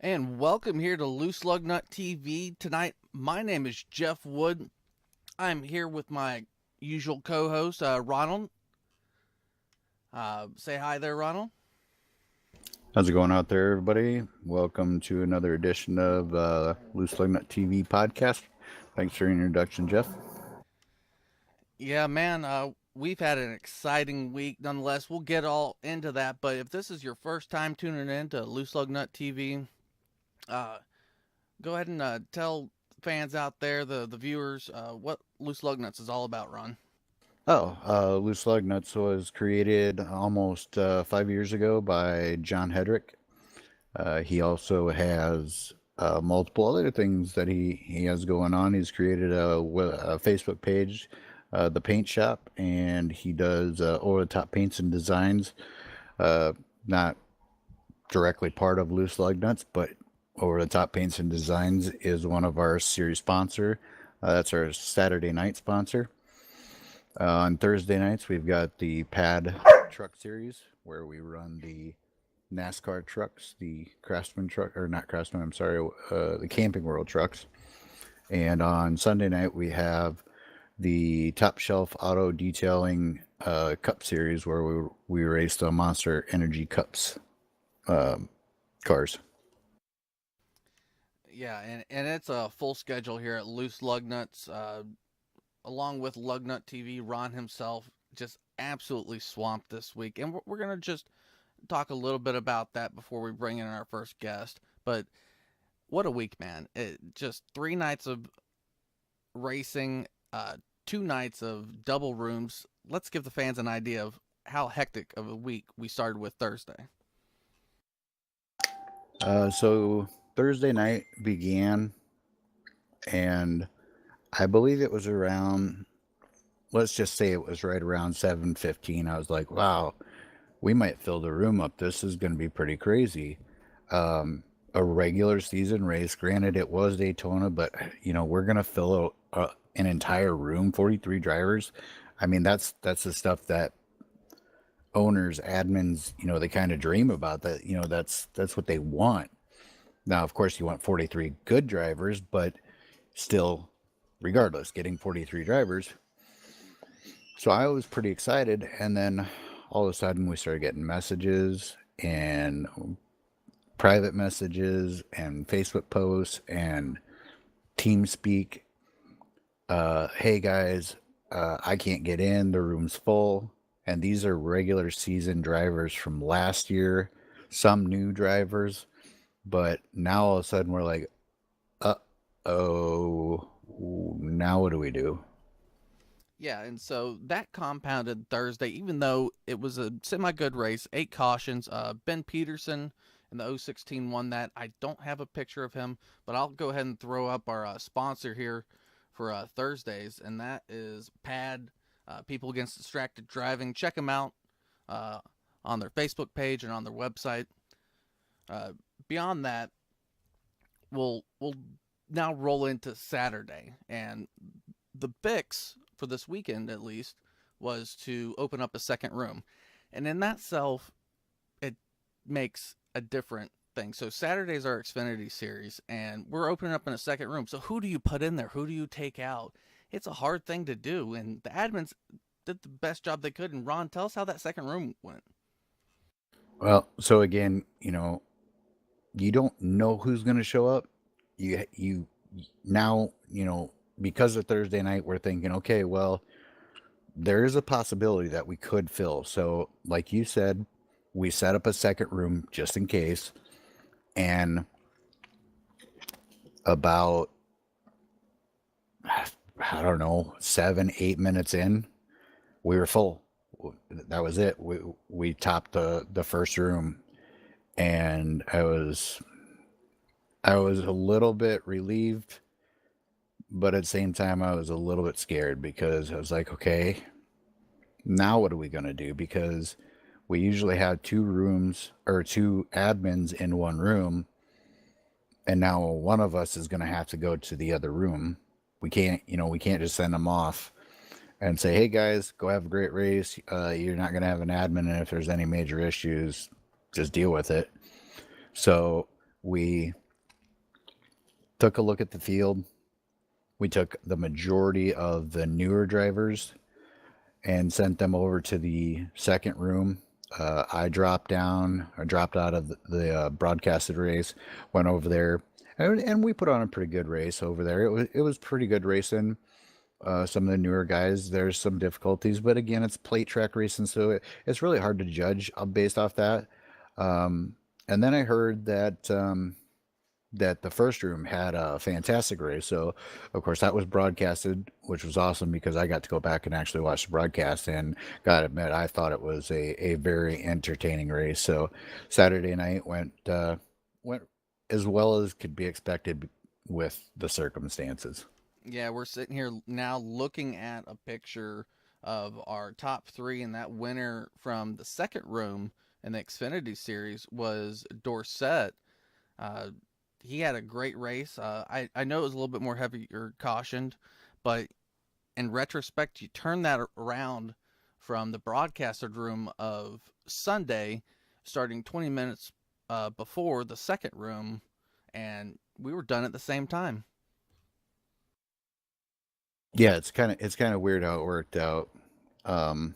And welcome here to Loose Lug Nut TV. Tonight, my name is Jeff Wood. I'm here with my usual co host, Ronald. Say hi there, Ronald. How's it going out there, everybody? Welcome to another edition of Loose Lug Nut TV podcast. Thanks for your introduction, Jeff. Yeah, man, we've had an exciting week nonetheless. We'll get all into that, but if this is your first time tuning in to Loose Lug Nut TV, uh, go ahead and tell fans out there, the viewers, what Loose Lug Nuts is all about, Ron. Loose Lug Nuts was created almost 5 years ago by John Hedrick. He also has multiple other things that he has going on. He's created a Facebook page, The Paint Shop, and he does over the top paints and designs. Not directly part of Loose Lug Nuts, but over the top paints and designs is one of our series sponsor. That's our Saturday night sponsor. On Thursday nights, we've got the Pad Truck Series where we run the NASCAR trucks, the Craftsman truck, or not Craftsman, I'm sorry, the Camping World trucks. And on Sunday night, we have the Top Shelf Auto Detailing Cup Series where we race the Monster Energy Cups cars. Yeah, and it's a full schedule here at Loose Lug Nuts. Along with Lugnut TV, Ron himself just absolutely swamped this week. And we're going to just talk a little bit about that before we bring in our first guest. But what a week, man. Just 3 nights of racing, 2 nights of double rooms. Let's give the fans an idea of how hectic of a week we started with Thursday. So Thursday night began, and I believe it was around, let's just say it was right around 7:15. I was like, wow, we might fill the room up. This is going to be pretty crazy. A regular season race, granted it was Daytona, but we're going to fill an entire room, 43 drivers. I mean, that's the stuff that owners, admins, they kind of dream about. That, that's what they want. Now, of course, you want 43 good drivers, but still, regardless, getting 43 drivers. So I was pretty excited, and then all of a sudden we started getting messages and private messages and Facebook posts and TeamSpeak. Hey guys, I can't get in. The room's full. And these are regular season drivers from last year, some new drivers. But now all of a sudden we're like, uh oh, now what do we do? Yeah, and so that compounded Thursday, even though it was a semi good race, 8 cautions. Ben Peterson in the 016 won that. I don't have a picture of him, but I'll go ahead and throw up our sponsor here for Thursdays, and that is PAD, People Against Distracted Driving. Check them out uh, on their Facebook page and on their website. Uh, Beyond that, we'll now roll into Saturday, and the Bix for this weekend at least was to open up a second room, and in that self, it makes a different thing. So Saturday's our Xfinity series, and we're opening up in a second room. So who do you put in there? Who do you take out? It's a hard thing to do, and the admins did the best job they could. And Ron, tell us how that second room went. Well, so again, you don't know who's going to show up. You now, because of Thursday night, we're thinking, okay, well, there is a possibility that we could fill. So, like you said, we set up a second room just in case. And about, I don't know, 7, 8 minutes in, we were full. That was it. We topped the first room, and I was a little bit relieved, but at the same time I was a little bit scared because I was like, okay, now what are we going to do? Because we usually have two rooms or two admins in one room, and now one of us is going to have to go to the other room. We can't just send them off and say, hey guys, go have a great race. You're not going to have an admin, and if there's any major issues, just deal with it. So We took a look at the field. We took the majority of the newer drivers and sent them over to the second room. I dropped out of the broadcasted race, went over there, and we put on a pretty good race over there. It was pretty good racing. Some of the newer guys, there's some difficulties, but again, it's plate track racing, so it's really hard to judge based off that. Um, and then I heard that the first room had a fantastic race. So, of course, that was broadcasted, which was awesome because I got to go back and actually watch the broadcast. And gotta admit, I thought it was a very entertaining race. So, Saturday night went as well as could be expected with the circumstances. Yeah, we're sitting here now looking at a picture of our top three, and that winner from the second room in the Xfinity Series was Dorsett. Uh, he had a great race. I know it was a little bit more heavier cautioned, but in retrospect, you turn that around from the broadcasted room of Sunday, starting 20 minutes before the second room, and we were done at the same time. Yeah, it's kind of weird how it worked out. Um,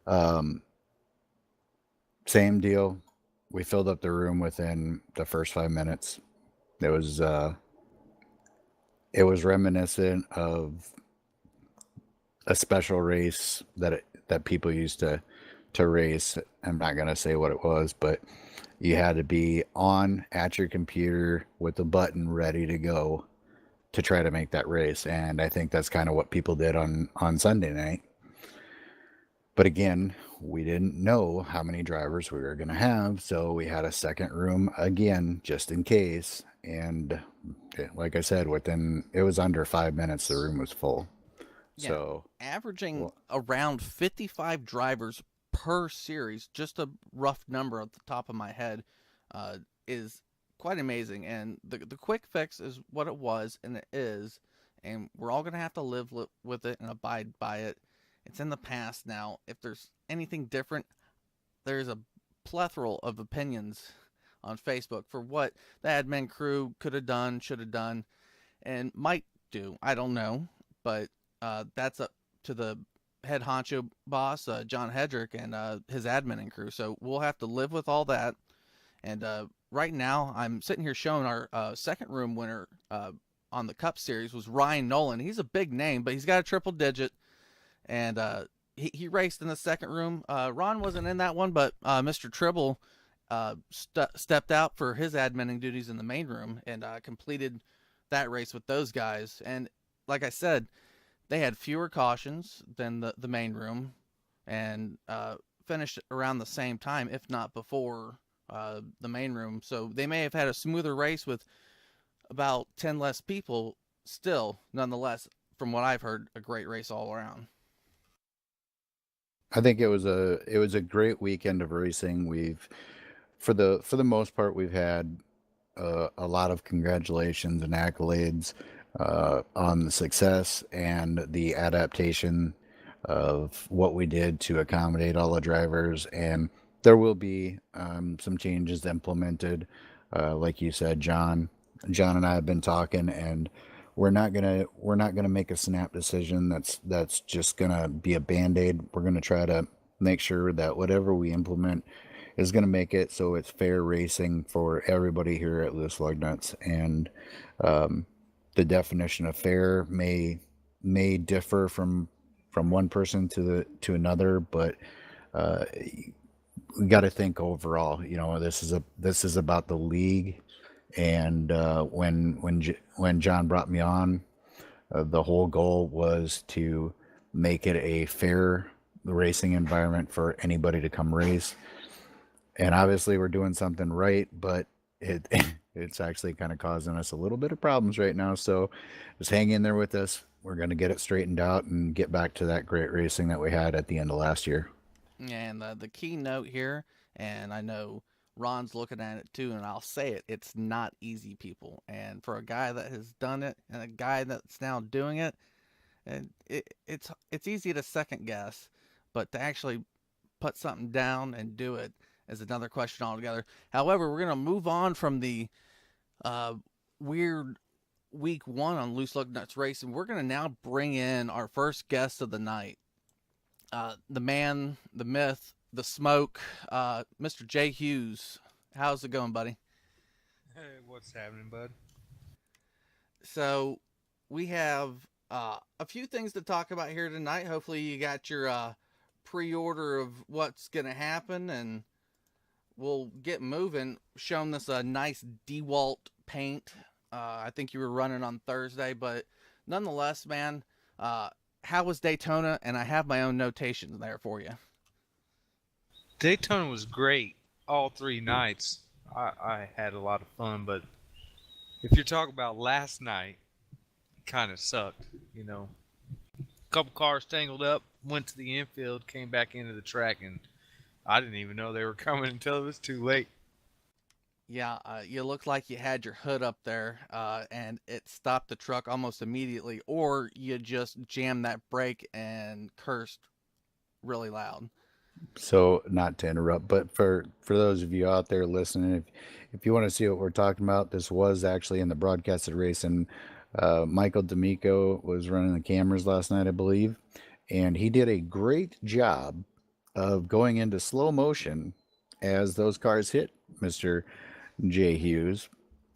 um, Same deal. We filled up the room within the first 5 minutes. It was uh, it was reminiscent of a special race that people used to race. I'm not gonna say what it was, but you had to be on at your computer with the button ready to go to try to make that race. And I think that's kind of what people did on Sunday night. But again, we didn't know how many drivers we were going to have, so we had a second room again just in case. And like I said, within it was under 5 minutes, the room was full. Yeah, So, averaging well, around 55 drivers per series, just a rough number at the top of my head, is quite amazing. And the quick fix is what it was, and it is. And we're all going to have to live with it and abide by it. It's in the past now. If there's anything different, there's a plethora of opinions on Facebook for what the admin crew could have done, should have done, and might do. I don't know, but that's up to the head honcho boss, John Hedrick, and his admin and crew. So we'll have to live with all that. And right now, I'm sitting here showing our second room winner on the Cup Series was Ryan Nolan. He's a big name, but he's got a triple digit, and he raced in the second room. Ron wasn't in that one, but Mr. Tribble stepped out for his adminning duties in the main room and completed that race with those guys. And like I said, they had fewer cautions than the main room and finished around the same time, if not before the main room. So they may have had a smoother race with about 10 less people. Still, nonetheless, from what I've heard, a great race all around. I think it was a great weekend of racing. We've for the most part we've had a lot of congratulations and accolades on the success and the adaptation of what we did to accommodate all the drivers. And there will be some changes implemented. Like you said, John. John and I have been talking, and we're not gonna make a snap decision. That's just gonna be a band aid. We're gonna try to make sure that whatever we implement is going to make it so it's fair racing for everybody here at Loose Lug Nuts. And um, the definition of fair may differ from one person to another, but uh, we got to think overall. This is about the league. And when John brought me on, the whole goal was to make it a fair racing environment for anybody to come race. And obviously we're doing something right, but it it's actually kind of causing us a little bit of problems right now. So just hang in there with us. We're going to get it straightened out and get back to that great racing that we had at the end of last year. And the key note here, and I know Ron's looking at it too, and I'll say it, it's not easy, people. And for a guy that has done it and a guy that's now doing it, and it's easy to second guess, but to actually put something down and do it, is another question altogether. However, we're going to move on from the uh, weird week one on Loose Lug Nuts Racing. We're going to now bring in our first guest of the night, the man, the myth, the smoke, Mr. Jay Hughes. How's it going, buddy? Hey, what's happening, bud? So, we have a few things to talk about here tonight. Hopefully, you got your pre order of what's going to happen, and we'll get moving. Shown this a nice DeWalt paint. I think you were running on Thursday, but nonetheless, man, uh, how was Daytona? And I have my own notations there for you. Daytona was great all 3 nights. I had a lot of fun, but if you're talking about last night, it kind of sucked. You know, a couple cars tangled up, went to the infield, came back into the track, and I didn't even know they were coming until it was too late. Yeah, you looked like you had your hood up there, and it stopped the truck almost immediately, or you just jammed that brake and cursed really loud. So, not to interrupt, but for those of you out there listening, if you want to see what we're talking about, this was actually in the broadcasted race, and Michael D'Amico was running the cameras last night, I believe, and he did a great job of going into slow motion as those cars hit Mister J. Hughes,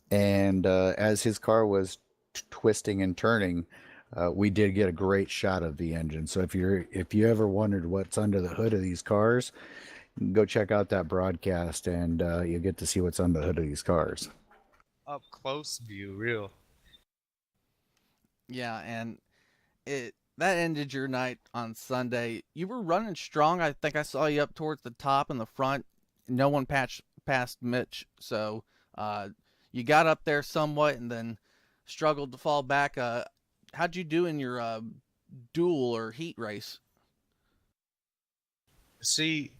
and as his car was twisting and turning, we did get a great shot of the engine. So if you ever wondered what's under the hood of these cars, go check out that broadcast, and you'll get to see what's under the hood of these cars. Up close view, real. Yeah, and it that ended your night on Sunday. You were running strong. I think I saw you up towards the top in the front. No one patched past Mitch, so uh, you got up there somewhat, and then struggled to fall back. How'd you do in your duel or heat race? See,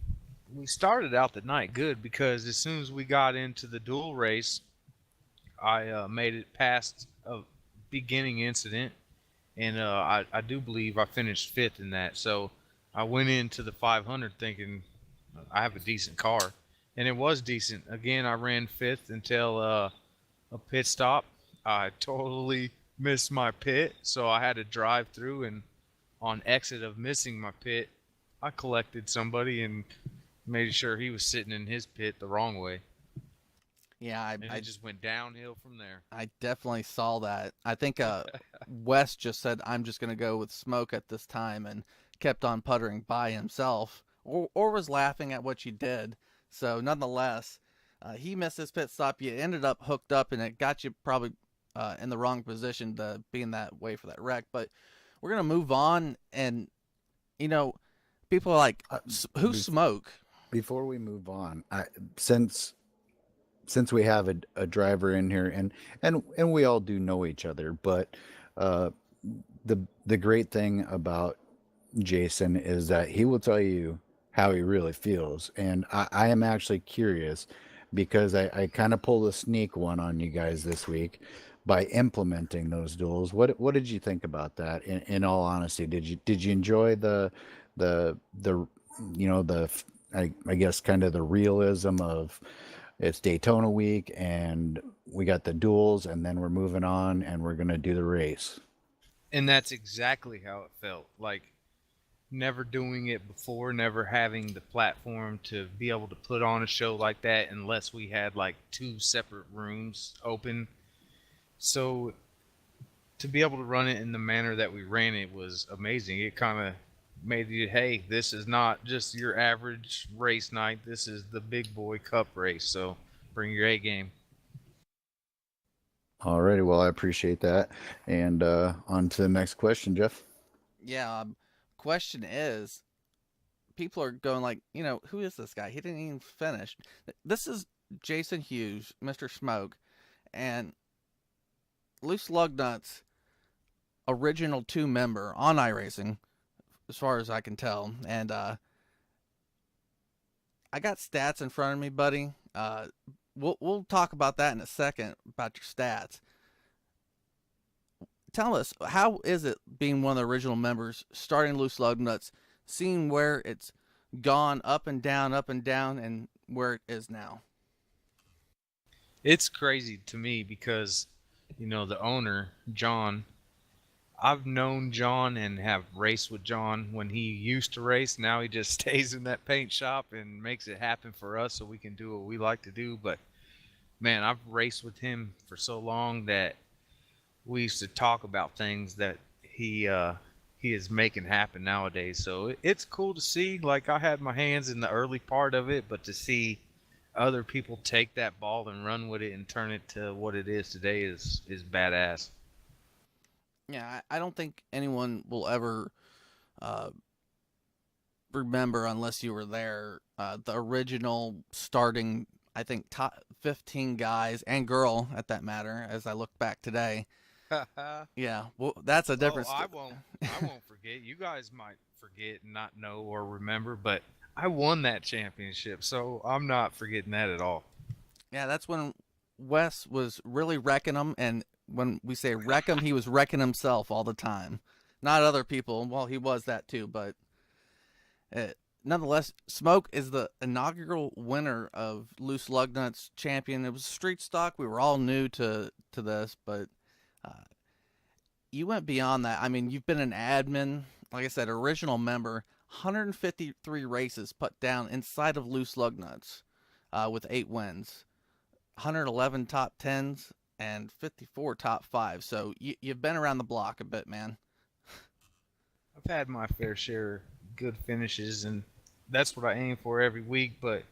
we started out the night good because as soon as we got into the dual race, I made it past a beginning incident, and I do believe I finished fifth in that. So I went into the 500 thinking I have a decent car, and it was decent. Again, I ran fifth until a pit stop. I totally missed my pit, so I had to drive through, and on exit of missing my pit, I collected somebody and made sure he was sitting in his pit the wrong way, Yeah, and it just went downhill from there. I definitely saw that. I think Wes just said, "I'm just going to go with smoke at this time," and kept on puttering by himself, or was laughing at what you did. So, nonetheless, he missed his pit stop. You ended up hooked up, and it got you probably in the wrong position to be in that way for that wreck. But we're going to move on, and you know, people are like, Uh, "Who's bef- smoke?" Before we move on, since since we have a driver in here, and we all do know each other, but uh, the great thing about Jason is that he will tell you how he really feels. And I am actually curious because I kind of pulled a sneak one on you guys this week by implementing those duels. What did you think about that? In all honesty, did you enjoy the the I guess kind of the realism of it's Daytona week and we got the duels and then we're moving on and we're gonna do the race. And that's exactly how it felt. Like never doing it before, never having the platform to be able to put on a show like that unless we had like two separate rooms open. So to be able to run it in the manner that we ran it was amazing. It kind of made you, hey, this is not just your average race night. This is the big boy cup race. So bring your A game. Alrighty, well I appreciate that. And on to the next question, Jeff. Yeah. Question is, people are going like, who is this guy? He didn't even finish. This is Jason Hughes, Mr. Smoke, and Loose Lug Nuts original two member on iRacing, as far as I can tell. And I got stats in front of me, buddy. We'll talk about that in a second about your stats. Tell us, how is it being one of the original members, starting Loose Lug Nuts, seeing where it's gone up and down, and where it is now. It's crazy to me because, the owner, John, I've known John and have raced with John when he used to race. Now he just stays in that paint shop and makes it happen for us so we can do what we like to do. But man, I've raced with him for so long that we used to talk about things that he is making happen nowadays. So it's cool to see. Like, I had my hands in the early part of it, but to see other people take that ball and run with it and turn it to what it is today is badass. Yeah, I don't think anyone will ever uh, remember unless you were there. The original starting, I think, top 15 guys and girl at that matter. As I look back today, yeah, well, that's a Oh, difference. I won't forget. You guys might forget and not know or remember, but I won that championship, so I'm not forgetting that at all. Yeah, that's when Wes was really wrecking them, and when we say wreck him, he was wrecking himself all the time, not other people. Well, he was that too, but uh, nonetheless, Smoke is the inaugural winner of Loose Lug Nuts champion. It was street stock. We were all new to this, but uh, you went beyond that. I mean, you've been an admin, like I said, original member. 153 races put down inside of Loose Lug Nuts, with 8 wins. 111 top tens and 54 top fives. So you've been around the block a bit, man. I've had my fair share of good finishes, and that's what I aim for every week. But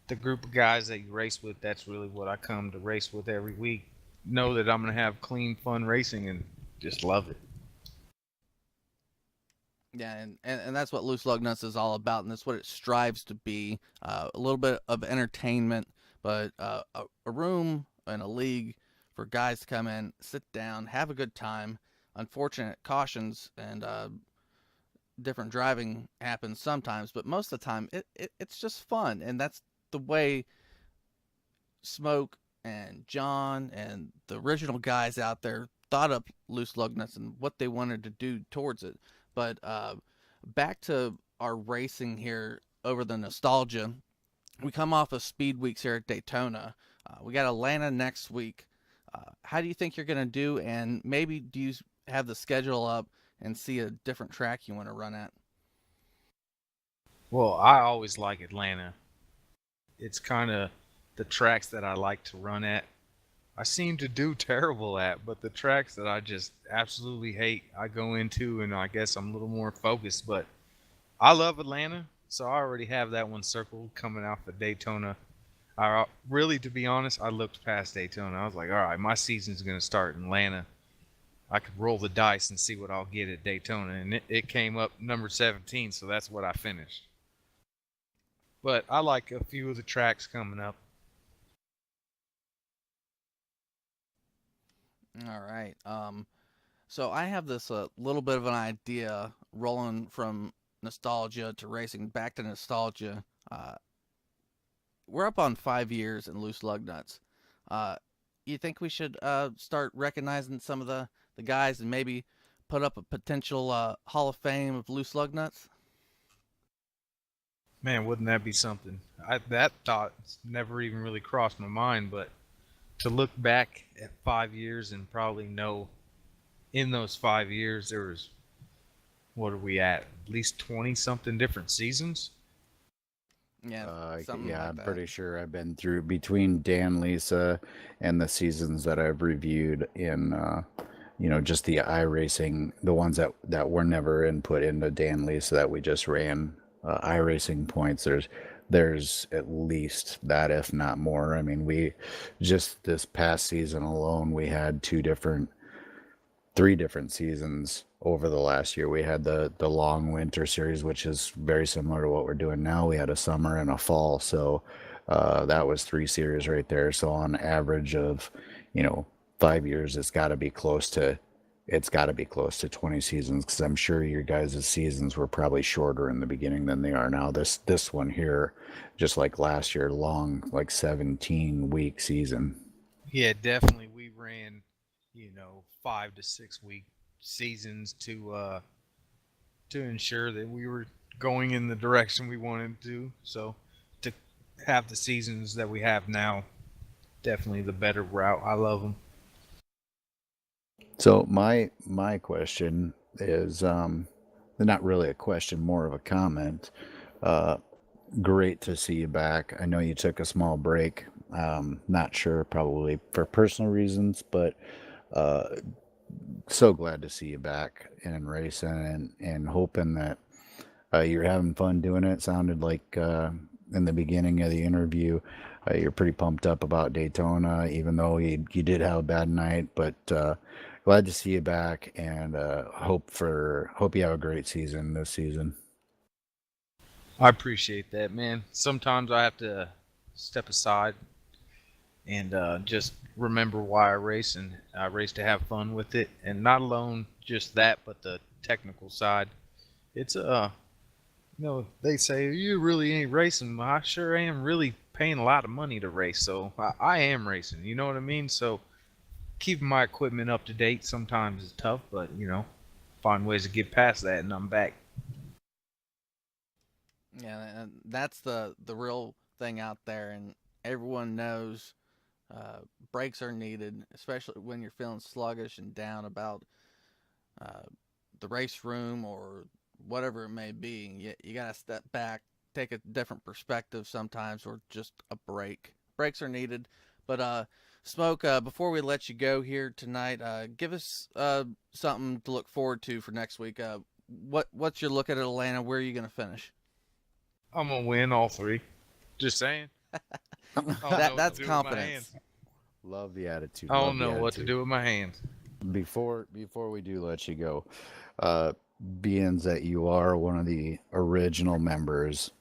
the group of guys that you race with, that's really what I come to race with every week. Know that I'm going to have clean, fun racing and just love it. Yeah, and that's what Loose Lug Nuts is all about, and that's what it strives to be. A little bit of entertainment, but a room and a league for guys to come in, sit down, have a good time. Unfortunate cautions and different driving happens sometimes, but most of the time it's just fun, and that's the way Smoke and John and the original guys out there thought up Loose Lug Nuts and what they wanted to do towards it. But back to our racing here over the nostalgia. We come off of Speed Weeks here at Daytona. We got Atlanta next week. How do you think you're going to do? And maybe do you have the schedule up and see a different track you want to run at? Well, I always like Atlanta. It's kind of the tracks that I like to run at. I seem to do terrible at, but the tracks that I just absolutely hate, I go into, and I guess I'm a little more focused. But I love Atlanta, so I already have that one circled coming out for Daytona. I really, to be honest, I looked past Daytona. I was like, all right, my season's going to start in Atlanta. I could roll the dice and see what I'll get at Daytona, and it came up number 17, so that's what I finished. But I like a few of the tracks coming up. All right. So I have this little bit of an idea rolling from nostalgia to racing back to nostalgia. Uh, we're up on 5 years in Loose Lug Nuts. Uh, you think we should start recognizing some of the guys and maybe put up a potential Hall of Fame of Loose Lug Nuts? Man, wouldn't that be something? That thought never even really crossed my mind, but to look back at 5 years and probably know in those 5 years there was, what are we at least 20 something different seasons. Yeah, something Yeah, like I'm that. pretty sure I've been through between Dan, Lisa, and the seasons that I've reviewed in, just the iRacing, the ones that were never input into Dan, Lisa that we just ran iRacing points. There's at least that, if not more. I mean, we just this past season alone, we had three different seasons over the last year. We had the long winter series, which is very similar to what we're doing now. We had a summer and a fall, so that was three series right there. So on average of, you know, 5 years, it's got to be close to 20 seasons, because I'm sure your guys' seasons were probably shorter in the beginning than they are now. This one here, just like last year, long, like 17-week season. Yeah, definitely. We ran, 5 to 6 week seasons to ensure that we were going in the direction we wanted to. So to have the seasons that we have now. Definitely the better route. I love them. So my question is not really a question, more of a comment. Uh, Great to see you back. I know you took a small break. Not sure, probably for personal reasons, but uh, so glad to see you back in racing and hoping that you're having fun doing it. Sounded like in the beginning of the interview, you're pretty pumped up about Daytona, even though you did have a bad night. But glad to see you back, and hope you have a great season this season. I appreciate that, man. Sometimes I have to step aside and just remember why I race, and I race to have fun with it, and not alone just that, but the technical side. It's they say you really ain't racing. Well, I sure am really paying a lot of money to race, so I am racing. You know what I mean? So keeping my equipment up to date sometimes is tough, but find ways to get past that, and I'm back. Yeah, and that's the real thing out there, and everyone knows uh, breaks are needed, especially when you're feeling sluggish and down about uh, the race room or whatever it may be. You got to step back, take a different perspective sometimes, or just a break. Breaks are needed. But Smoke, before we let you go here tonight, give us something to look forward to for next week. What's your look at Atlanta? Where are you going to finish? I'm gonna win all three. Just saying. I don't know what to That's do with my hands. confidence. Love the attitude. I Love don't the know what to attitude. do with my hands. Before we do let you go, uh, being that you are one of the original members,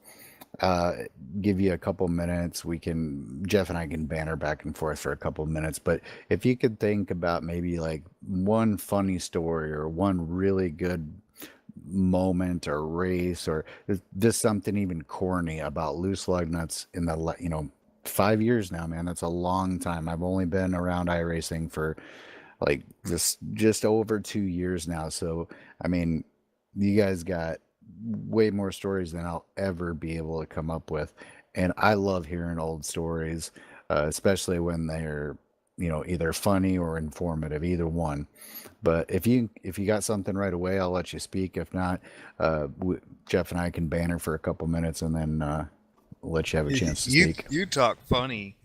uh, give you a couple minutes. Jeff and I can banter back and forth for a couple minutes, but if you could think about maybe like one funny story or one really good moment or race or just something even corny about loose lug nuts in the 5 years now, man. That's a long time. I've only been around iRacing for like just over 2 years now. So I mean, you guys got way more stories than I'll ever be able to come up with, and I love hearing old stories, especially when they're either funny or informative, either one. But if you got something right away, I'll let you speak. If not, Jeff and I can banter for a couple minutes and then let you have a chance to You speak. you talk funny.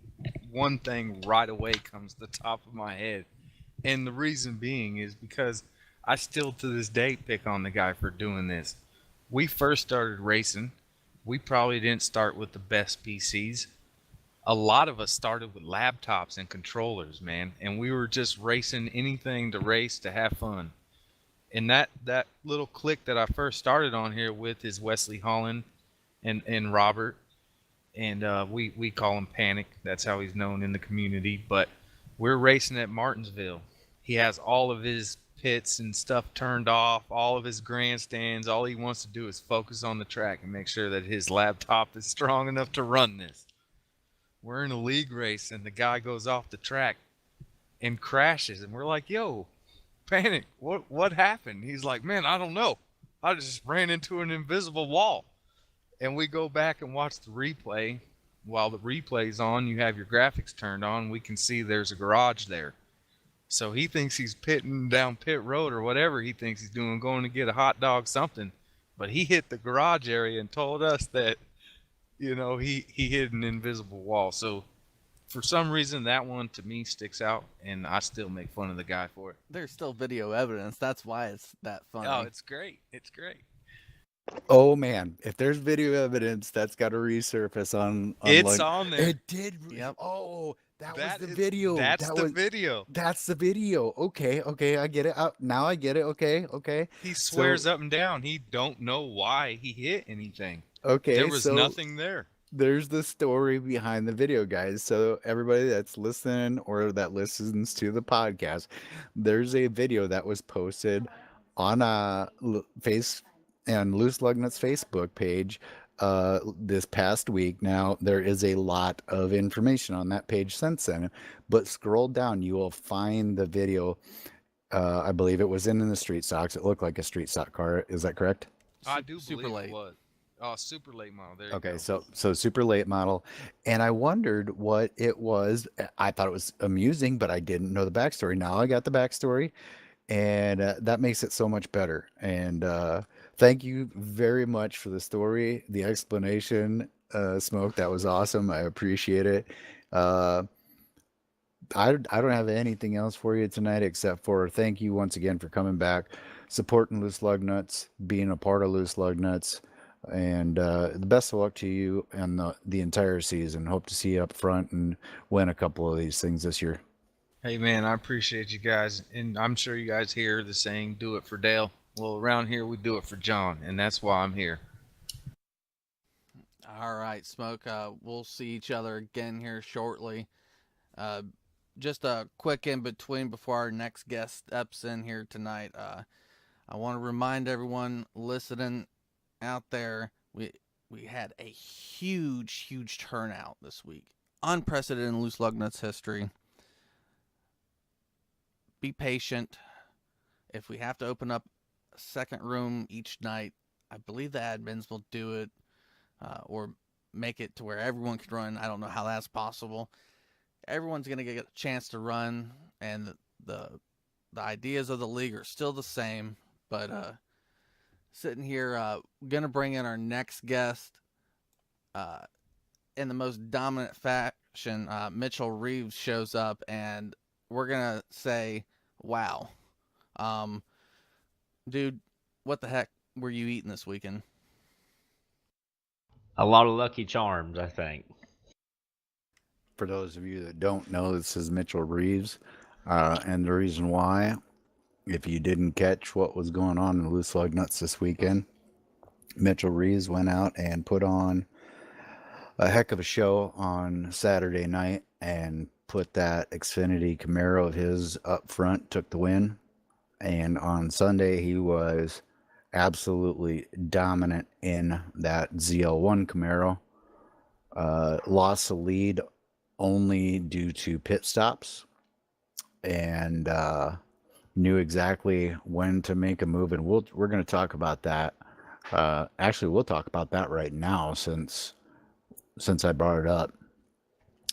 One thing right away comes to the top of my head, and the reason being is because I still to this day pick on the guy for doing this. We first started racing. We probably didn't start with the best PCs. A lot of us started with laptops and controllers, man, and we were just racing anything to race to have fun. And that little clique that I first started on here with is Wesley Holland and Robert, and we call him Panic. That's how he's known in the community. But we're racing at Martinsville. He has all of his pits and stuff turned off, all of his grandstands. All he wants to do is focus on the track and make sure that his laptop is strong enough to run this. We're in a league race, and the guy goes off the track and crashes, and we're like, "Yo, Panic, what happened?" He's like, "Man, I don't know. I just ran into an invisible wall." And we go back and watch the replay. While the replay's on, you have your graphics turned on. We can see there's a garage there. So he thinks he's pitting down pit road or whatever he thinks he's doing, going to get a hot dog, something. But he hit the garage area and told us that, he hit an invisible wall. So for some reason, that one to me sticks out, and I still make fun of the guy for it. There's still video evidence. That's why it's that Oh, funny. it's great. It's great. Oh man, if there's video evidence, that's got to resurface on It's like on there. it did. Yep. Oh, that was That the is video. that's the video. That's the video. Okay, okay, I get it. Now I get it. Okay, okay. He So swears up and down he don't know why he hit anything. There okay, was so nothing there. there's the story behind the video, guys. So everybody that's listening or that listens to the podcast, there's a video that was posted on face and Loose Lug Nuts Facebook page this past week. Now there is a lot of information on that page since then, but scroll down, you will find the video. I believe it was in the street stocks. It looked like a street stock car. Is that correct? I do Super believe it late. was. Oh, super late model. There you Okay, go. so super late model, and I wondered what it was. I thought it was amusing, but I didn't know the backstory. Now I got the backstory, and that makes it so much better. And thank you very much for the story, the explanation, Smoke. That was awesome. I appreciate it. Uh, I don't have anything else for you tonight except for thank you once again for coming back, supporting Loose Lug Nuts, being a part of Loose Lug Nuts, and the best of luck to you and the entire season. Hope to see you up front and win a couple of these things this year. Hey man, I appreciate you guys, and I'm sure you guys hear the saying, "Do it for Dale." Well, around here we do it for John, and that's why I'm here. All right, Smoke. We'll see each other again here shortly. Uh, just a quick in between before our next guest steps in here tonight. I want to remind everyone listening out there, we had a huge turnout this week, unprecedented in Loose Lug Nuts history. Be patient. If we have to open up a second room each night, I believe the admins will do it, or make it to where everyone can run. I don't know how that's possible. Everyone's going to get a chance to run, and the the ideas of the league are still the same. But sitting here, going to bring in our next guest uh, in the most dominant fashion. Mitchell Reeves shows up, and we're going to say, wow. Um, Dude, what the heck were you eating this weekend? A lot of Lucky Charms, I think. For those of you that don't know, this is Mitchell Reeves, and the reason why, if you didn't catch what was going on in Loose Lug Nuts this weekend, Mitchell Reeves went out and put on a heck of a show on Saturday night and put that Xfinity Camaro of his up front, took the win. And on Sunday, he was absolutely dominant in that ZL1 Camaro. Lost the lead only due to pit stops and knew exactly when to make a move. And we're going to talk about that. Actually, we'll talk about that right now since I brought it up,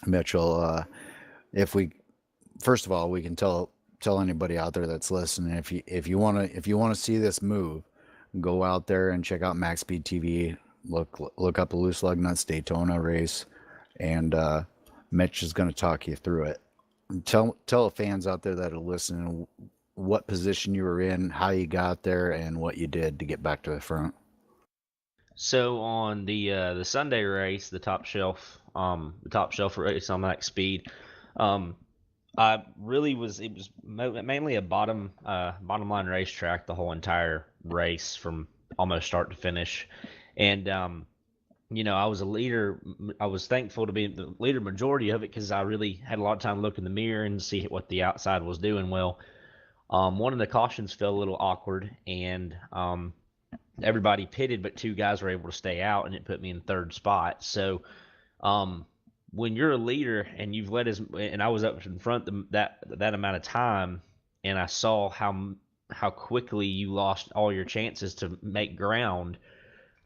Mitchell. If we first of all, we can tell anybody out there that's listening, if you want to see this move, go out there and check out Max Speed TV. Look up the Loose Lug Nuts Daytona race, and Mitch is going to talk you through it. Tell the fans out there that are listening what position you were in, how you got there, and what you did to get back to the front. So on the Sunday race, the top shelf race on Max Speed, um, I really was. It was mainly a bottom line racetrack the whole entire race from almost start to finish, and I was a leader. I was thankful to be the leader majority of it because I really had a lot of time to look in the mirror and see what the outside was doing. Well, one of the cautions felt a little awkward, and everybody pitted, but two guys were able to stay out, and it put me in third spot. So um, when you're a leader and you've led and I was up in front that amount of time, and I saw how quickly you lost all your chances to make ground,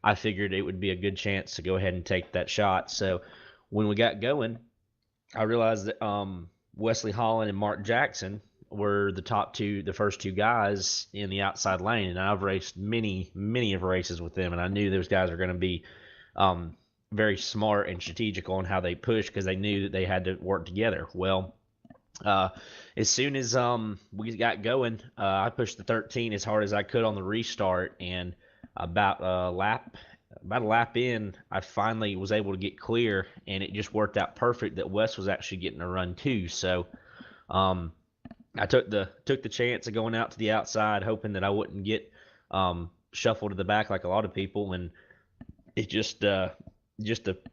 I figured it would be a good chance to go ahead and take that shot. So when we got going, I realized that Wesley Holland and Mark Jackson were the first two guys in the outside lane, and I've raced many of races with them, and I knew those guys are going to be um, very smart and strategical on how they push because they knew that they had to work together. Well, uh, as soon as we got going, I pushed the 13 as hard as I could on the restart, and about a lap in, I finally was able to get clear, and it just worked out perfect that Wes was actually getting a run too. So um, I took the chance of going out to the outside, hoping that I wouldn't get shuffled to the back like a lot of people, and it just the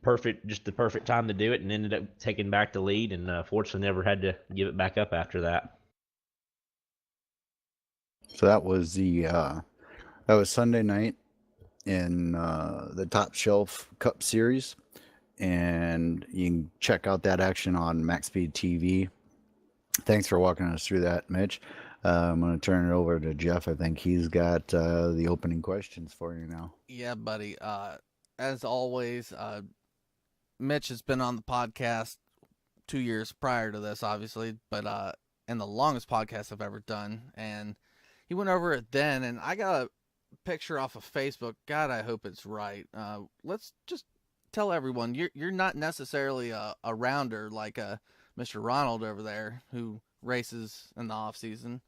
perfect time to do it, and ended up taking back the lead, and fortunately never had to give it back up after that. So that was Sunday night in the Top Shelf Cup Series, and you can check out that action on Max Speed TV. Thanks for walking us through that, Mitch. I'm going to turn it over to Jeff. I think he's got the opening questions for you now. Yeah, buddy. as always, Mitch has been on the podcast 2 years prior to this, obviously, but and the longest podcast I've ever done. And he went over it then, and I got a picture off of Facebook. God, I hope it's right. Let's just tell everyone you're not necessarily a rounder like Mr. Ronald over there who races in the off season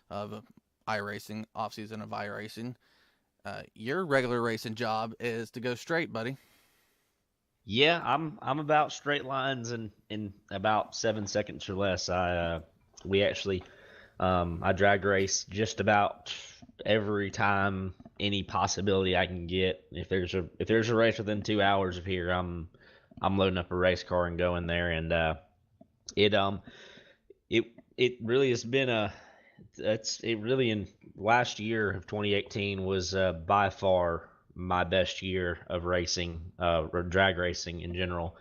of iRacing, off season of iRacing. Your regular racing job is to go straight, buddy. Yeah, I'm about straight lines in about 7 seconds or less. We actually I drag race just about every time any possibility I can get. If there's a race within 2 hours of here, I'm loading up a race car and going there. And it it it really has been a it really in last year of 2018 was by far my best year of racing, or drag racing in general.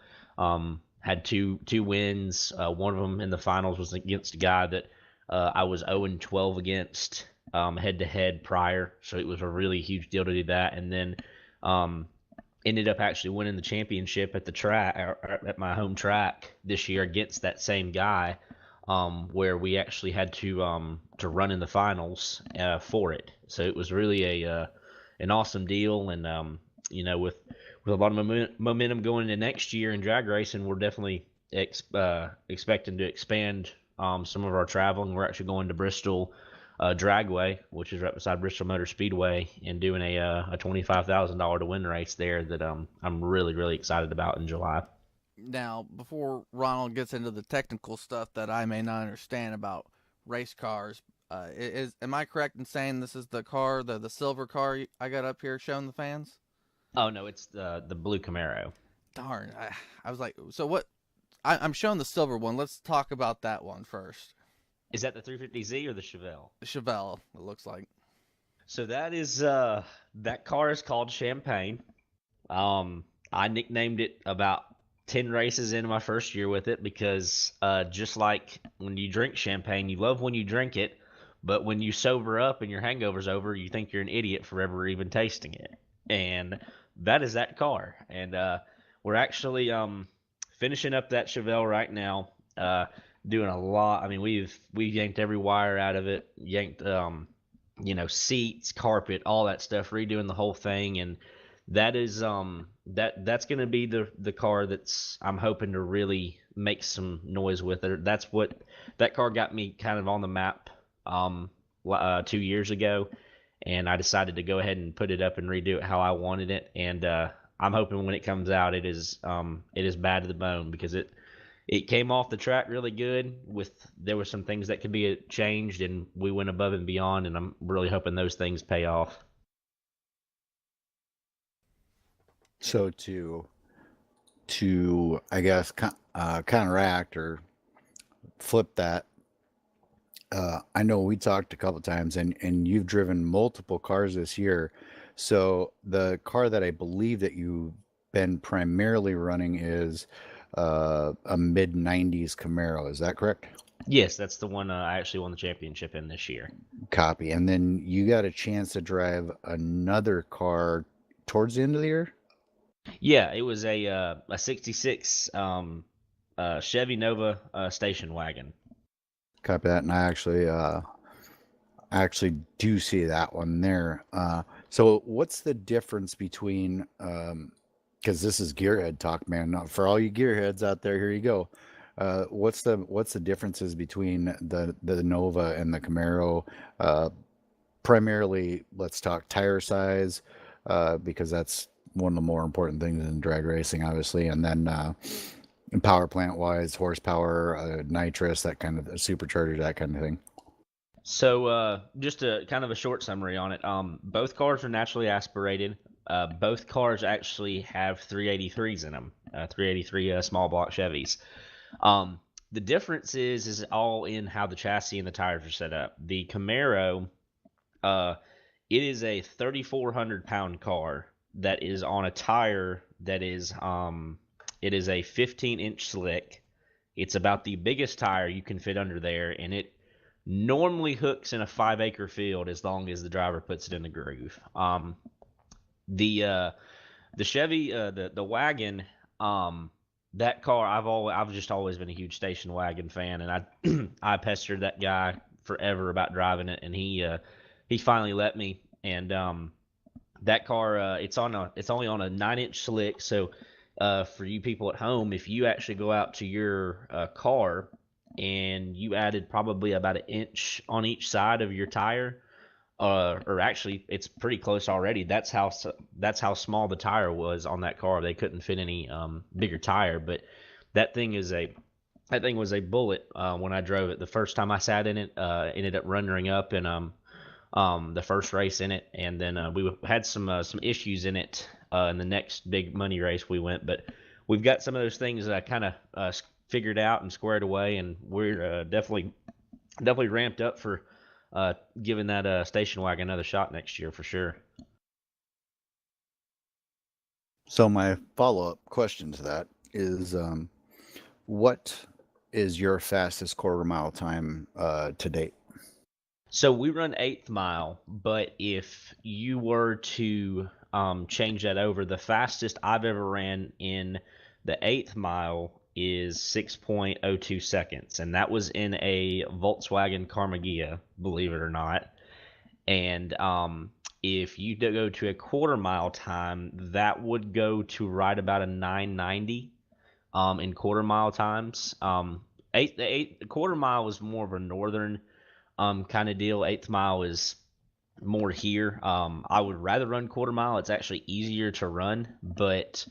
Had two wins. One of them in the finals was against a guy that I was 0-12 against, head to head prior, so it was a really huge deal to do that. And then um, ended up actually winning the championship at the track, or at my home track this year against that same guy, where we actually had to run in the finals for it. So it was really an awesome deal. And with a lot of momentum going into next year in drag racing, we're definitely expecting to expand some of our traveling. We're actually going to Bristol Dragway, which is right beside Bristol Motor Speedway, and doing a $25,000 to win race there that I'm really really excited about in July. Now, before Ronald gets into the technical stuff that I may not understand about race cars, am I correct in saying this is the car, the silver car I got up here showing the fans? Oh no, it's the blue Camaro. Darn, I was like, so what? I'm showing the silver one. Let's talk about that one first. Is that the 350Z or the Chevelle? The Chevelle, it looks like. So that car is called Champagne. I nicknamed it about 10 races into my first year with it because just like when you drink champagne, you love when you drink it, but when you sober up and your hangover's over, you think you're an idiot for ever even tasting it. And that is that car. And we're actually finishing up that Chevelle right now. Doing a lot. I mean, we yanked every wire out of it, yanked seats, carpet, all that stuff, redoing the whole thing. And that is that's going to be the car that's I'm hoping to really make some noise with it. That's what that car got me kind of on the map 2 years ago, and I decided to go ahead and put it up and redo it how I wanted it. And I'm hoping when it comes out, it is bad to the bone, because it came off the track really good. There were some things that could be changed, and we went above and beyond, and I'm really hoping those things pay off. So to I guess counteract or flip that, I know we talked a couple times, and you've driven multiple cars this year. So the car that I believe that you've been primarily running is a mid 90s Camaro. Is that correct? Yes, that's the one I actually won the championship in this year. Copy. And then you got a chance to drive another car towards the end of the year? Yeah, it was a '66 Chevy Nova station wagon. Copy that. And I actually do see that one there. So what's the difference between, because this is gearhead talk, man. For all you gearheads out there, here you go. What's the differences between the Nova and the Camaro? Primarily, let's talk tire size, because that's one of the more important things in drag racing, obviously. And then power plant wise, horsepower, nitrous, that kind of supercharger, that kind of thing. So just a kind of a short summary on it. Both cars are naturally aspirated. Both cars actually have 383s in them, 383 small block Chevys. The difference is all in how the chassis and the tires are set up. The Camaro, it is a 3,400 pound car that is on a tire that is it is a 15-inch slick. It's about the biggest tire you can fit under there, and it normally hooks in a 5-acre field as long as the driver puts it in the groove. The The Chevy, the wagon, um, that car, I've just always been a huge station wagon fan, and I I pestered that guy forever about driving it, and he finally let me. And that car, it's only on a 9-inch slick. So for you people at home, if you actually go out to your car and you added probably about an inch on each side of your tire, or actually it's pretty close already. That's how small the tire was on that car. They couldn't fit any bigger tire, but that thing is a that thing was a bullet when I drove it. The first time I sat in it, ended up running up in the first race in it, and then we had some issues in it in the next big money race we went. But we've got some of those things that I kind of figured out and squared away, and we're definitely ramped up for giving that station wagon another shot next year for sure. So my follow-up question to that is, what is your fastest quarter mile time to date? So we run eighth mile, but if you were to change that over, the fastest I've ever ran in the eighth mile is 6.02 seconds, and that was in a Volkswagen Carmagia, believe it or not. And if you go to a quarter mile time, that would go to right about a 990 in quarter mile times. The quarter mile is more of a northern kind of deal. Eighth mile is more here. I would rather run quarter mile. It's actually easier to run, but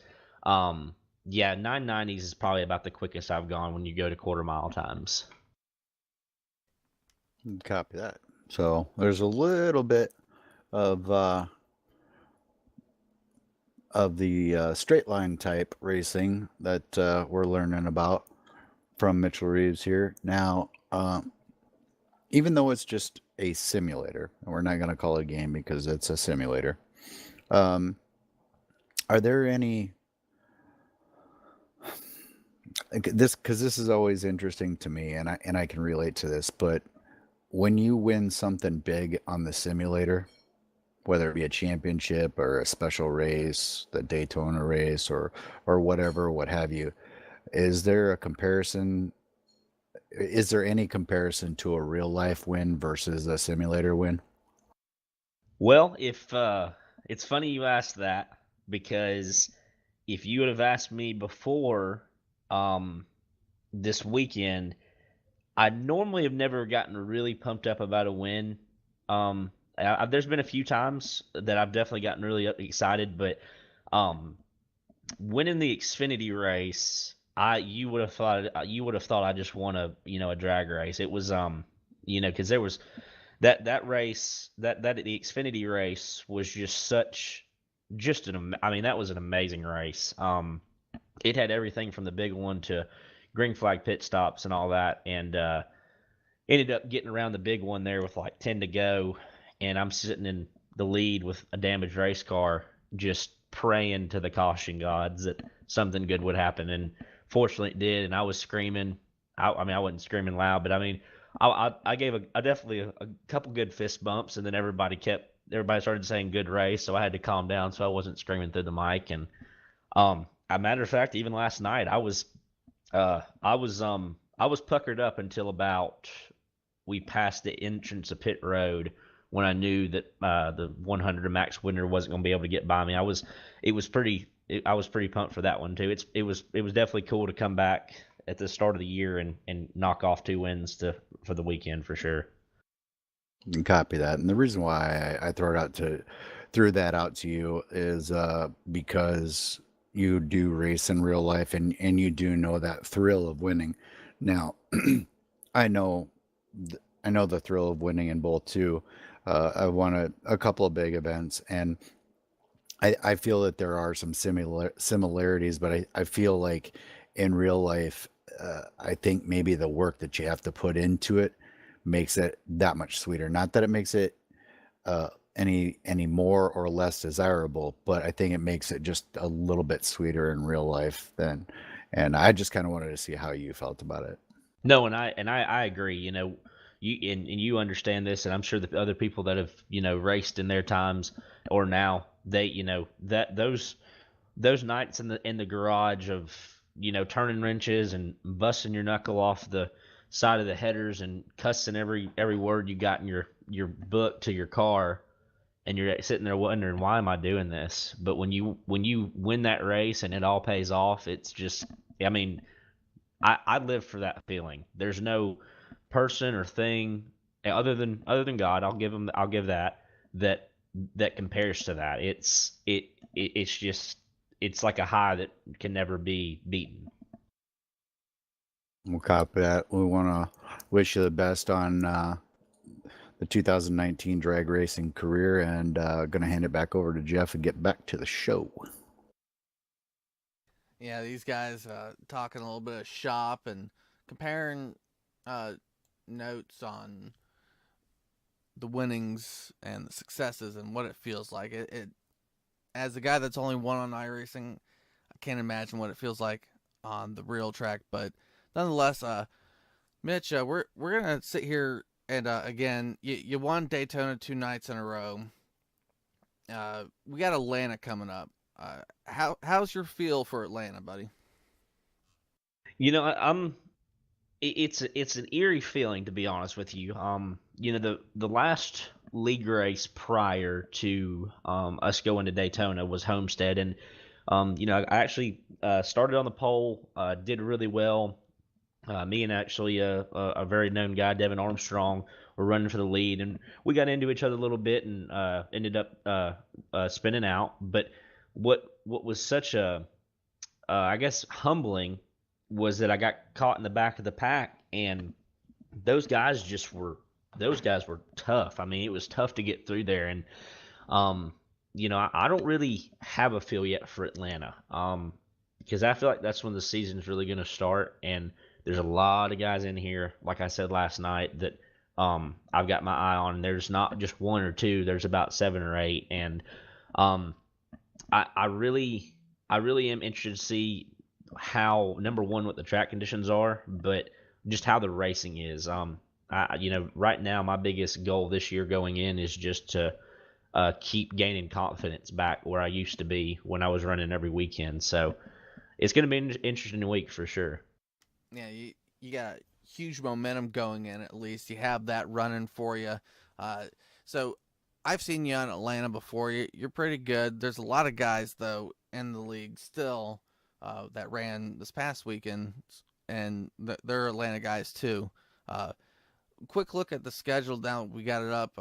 yeah, 990s is probably about the quickest I've gone when you go to quarter mile times. Copy that. So there's a little bit of the straight line type racing that we're learning about from Mitchell Reeves here. Now, even though it's just a simulator, and we're not going to call it a game because it's a simulator, are there any because this is always interesting to me, and I can relate to this, but when you win something big on the simulator, whether it be a championship or a special race, the Daytona race, or whatever, what have you, is there a comparison? Is there any comparison to a real life win versus a simulator win? Well, if it's funny you asked that, because if you would have asked me before um, this weekend, I normally have never gotten really pumped up about a win. There's been a few times that I've definitely gotten really excited, but um, winning the Xfinity race, you would have thought I just won a drag race. It was because there was that race that the Xfinity race was I mean, that was an amazing race. It had everything from the big one to green flag pit stops and all that, and ended up getting around the big one there with like 10 to go, and I'm sitting in the lead with a damaged race car, just praying to the caution gods that something good would happen, and fortunately it did. And I was screaming. I mean, I wasn't screaming loud, but I mean, I gave definitely a couple good fist bumps, and then everybody started saying good race, so I had to calm down so I wasn't screaming through the mic. And a matter of fact, even last night I was puckered up until about we passed the entrance of pit road, when I knew that the 100 max winner wasn't going to be able to get by me. I was pretty pumped for that one too. It was definitely cool to come back at the start of the year and knock off 2 wins for the weekend for sure. You can copy that. And the reason why I threw that out to you is because you do race in real life, and you do know that thrill of winning. Now, I know the thrill of winning in both too. I've won a couple of big events, and I feel that there are some similarities, but I feel like in real life, I think maybe the work that you have to put into it makes it that much sweeter. Not that it makes it any more or less desirable, but I think it makes it just a little bit sweeter in real life than. And I just kind of wanted to see how you felt about it. No, and I agree. And you understand this, and I'm sure the other people that have raced in their times or now, they that those nights in the garage of turning wrenches and busting your knuckle off the side of the headers and cussing every word you got in your book to your car, and you're sitting there wondering, why am I doing this? But when you win that race and it all pays off, it's just, I mean, I live for that feeling. There's no person or thing other than God. I'll give that that compares to that. It's just, it's like a high that can never be beaten. We'll copy that. We want to wish you the best on the 2019 drag racing career, and going to hand it back over to Jeff and get back to the show. Yeah, these guys talking a little bit of shop and comparing notes on the winnings and the successes and what it feels like. It as a guy that's only won on iRacing, I can't imagine what it feels like on the real track. But nonetheless, Mitch, we're gonna sit here and again, you won Daytona 2 nights in a row. We got Atlanta coming up. How's your feel for Atlanta, buddy? I'm it's an eerie feeling, to be honest with you. The last league race prior to us going to Daytona was Homestead, and I actually started on the pole, did really well. Me and actually a very known guy, Devin Armstrong, were running for the lead, and we got into each other a little bit and ended up spinning out. But what was such a I guess humbling was that I got caught in the back of the pack, and those guys were tough. I mean, it was tough to get through there, and I don't really have a feel yet for Atlanta, because I feel like that's when the season's really going to start, and there's a lot of guys in here, like I said last night, that I've got my eye on. There's not just one or two. There's about 7 or 8, and I really am interested to see how, number one, what the track conditions are, but just how the racing is. Right now my biggest goal this year going in is just to keep gaining confidence back where I used to be when I was running every weekend. So it's going to be an interesting week for sure. Yeah, you got huge momentum going in. At least you have that running for you. So I've seen you in Atlanta before. You're pretty good. There's a lot of guys though in the league still that ran this past weekend, and they're Atlanta guys too. Quick look at the schedule now. We got it up.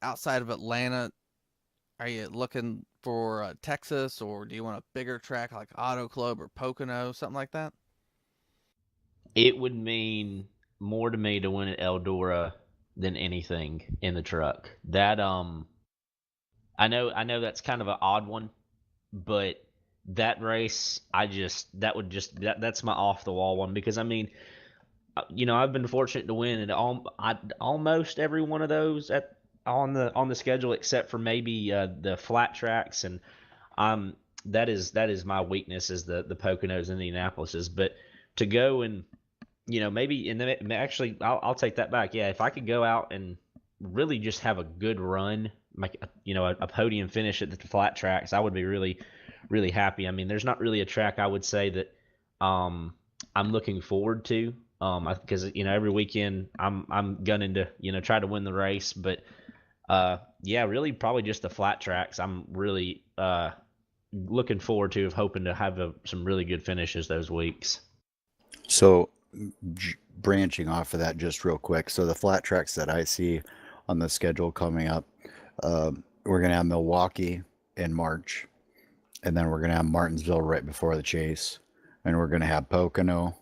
Outside of Atlanta, are you looking for Texas, or do you want a bigger track like Auto Club or Pocono, something like that? It would mean more to me to win at Eldora than anything in the truck. That I know that's kind of an odd one, but that race, that's my off the wall one, because I mean, I've been fortunate to win at almost every one of those on the schedule, except for maybe the flat tracks, and that is my weakness, is the Poconos and the Indianapolises. But to go and maybe, and then actually I'll take that back. Yeah, if I could go out and really just have a good run, like a podium finish at the flat tracks, I would be really, really happy. I mean, there's not really a track I would say that I'm looking forward to, because every weekend I'm gunning to try to win the race, but yeah, really probably just the flat tracks. I'm really looking forward to, hoping to have some really good finishes those weeks. So, branching off of that just real quick. So, the flat tracks that I see on the schedule coming up, we're going to have Milwaukee in March, and then we're going to have Martinsville right before the chase, and we're going to have Pocono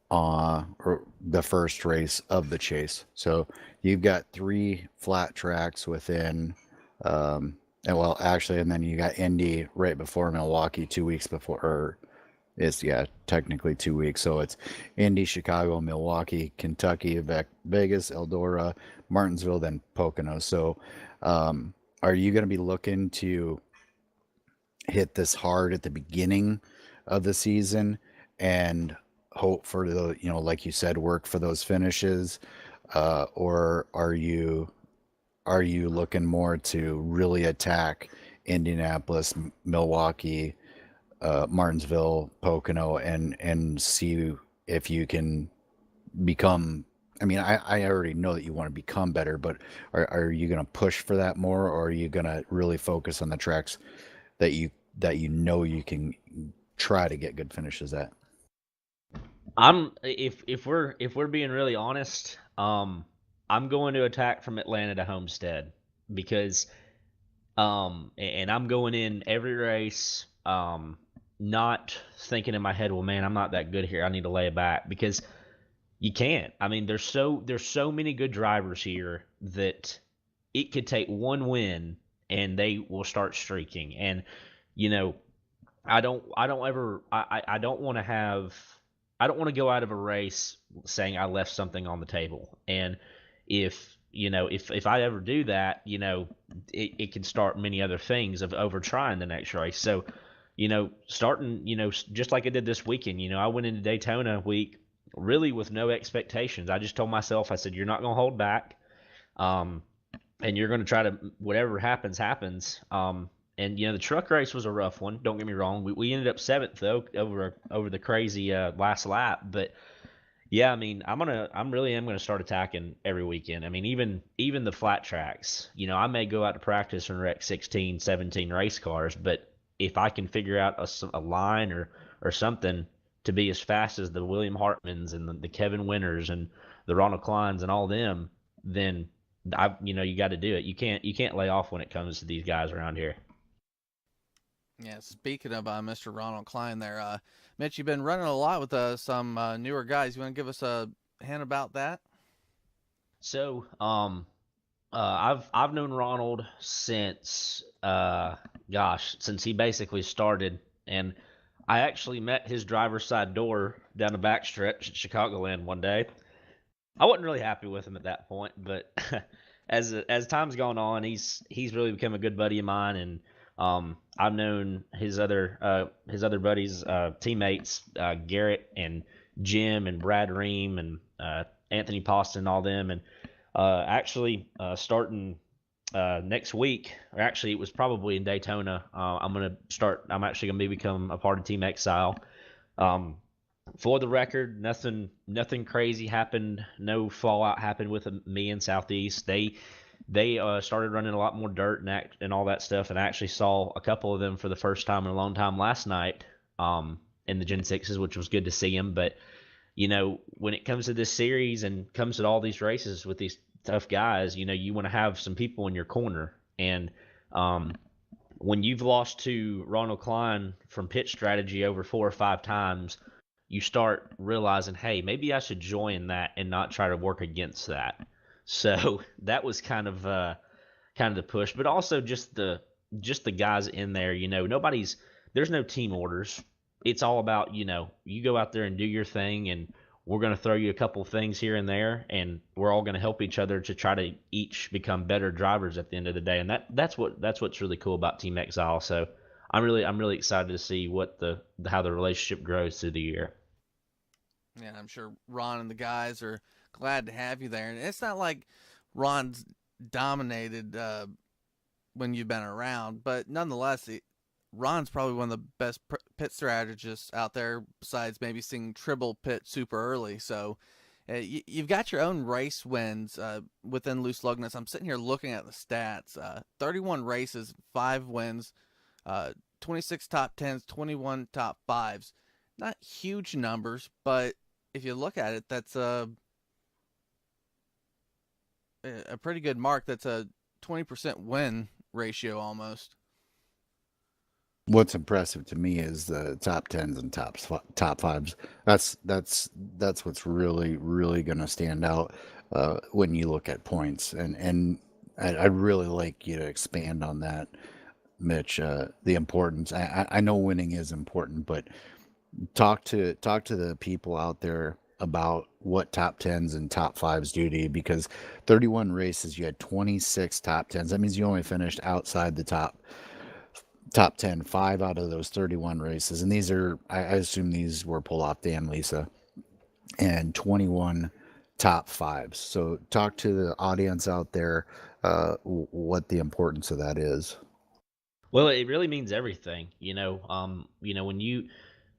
or the first race of the chase. So, you've got 3 flat tracks within, and then you got Indy right before Milwaukee, 2 weeks before, or it's technically 2 weeks. So it's Indy, Chicago, Milwaukee, Kentucky, Vegas, Eldora, Martinsville, then Pocono. So are you going to be looking to hit this hard at the beginning of the season and hope for the, like you said, work for those finishes, or are you looking more to really attack Indianapolis, Milwaukee, Martinsville, Pocono, and see if you can become. I mean, I already know that you want to become better, but are you going to push for that more, or are you going to really focus on the tracks that you know you can try to get good finishes at? I'm if we're being really honest, I'm going to attack from Atlanta to Homestead because and I'm going in every race, not thinking in my head, well, man, I'm not that good here. I need to lay it back because you can't. I mean, there's so many good drivers here that it could take one win and they will start streaking. And you know, I don't ever I don't want to have I don't want to go out of a race saying I left something on the table. And if if I ever do that, it can start many other things of over trying the next race. So, starting, just like I did this weekend, I went into Daytona week really with no expectations. I just told myself, I said, you're not going to hold back. Um, and you're going to try to whatever happens happens. And the truck race was a rough one. Don't get me wrong. We ended up seventh though over the crazy last lap. But yeah, I mean, I'm really am gonna start attacking every weekend. I mean, even the flat tracks. I may go out to practice and wreck 16, 17 race cars, but if I can figure out a line or something to be as fast as the William Hartmans and the Kevin Winters and the Ronald Kleins and all them, then you got to do it. You can't lay off when it comes to these guys around here. Yeah, speaking of Mr. Ronald Klein there, Mitch, you've been running a lot with some newer guys. You want to give us a hint about that? So, I've known Ronald since since he basically started, and I actually met his driver's side door down the backstretch at Chicagoland one day. I wasn't really happy with him at that point, but as time's gone on, he's really become a good buddy of mine, and I've known his other buddies, teammates, Garrett and Jim and Brad Ream and Anthony Poston, all them, and actually starting next week, or actually it was probably in Daytona. I'm actually gonna become a part of Team Exile. Um, for the record, nothing crazy happened. No fallout happened with me in Southeast. They started running a lot more dirt and all that stuff, and I actually saw a couple of them for the first time in a long time last night in the Gen Sixes, which was good to see them. But when it comes to this series and comes to all these races with these tough guys, you want to have some people in your corner. And when you've lost to Ronald Klein from pit strategy over 4 or 5 times, you start realizing, hey, maybe I should join that and not try to work against that. So that was kind of the push, but also just the guys in there. There's no team orders. It's all about you go out there and do your thing, and we're going to throw you a couple things here and there, and we're all going to help each other to try to each become better drivers at the end of the day. And that's what's really cool about Team Exile. So I'm really excited to see how the relationship grows through the year. Yeah, I'm sure Ron and the guys are glad to have you there. And it's not like Ron's dominated when you've been around, but nonetheless, Ron's probably one of the best pit strategists out there, besides maybe seeing Tribble pit super early. So you've got your own race wins within Loose Lugness. I'm sitting here looking at the stats: 31 races, 5 wins, 26 top 10s, 21 top 5s. Not huge numbers, but if you look at it, that's a pretty good mark. That's a 20% win ratio almost. What's impressive to me is the top tens and top fives. That's what's really going to stand out when you look at points. And I'd really like you to expand on that, Mitch. The importance. I know winning is important, but talk to the people out there about what top tens and top fives do to you, because 31 races you had 26 top tens. That means you only finished outside the top 10 5 out of those 31 races, and these are I assume these were pulled off Dan Lisa, and 21 top fives. So talk to the audience out there what the importance of that is. Well, it really means everything, when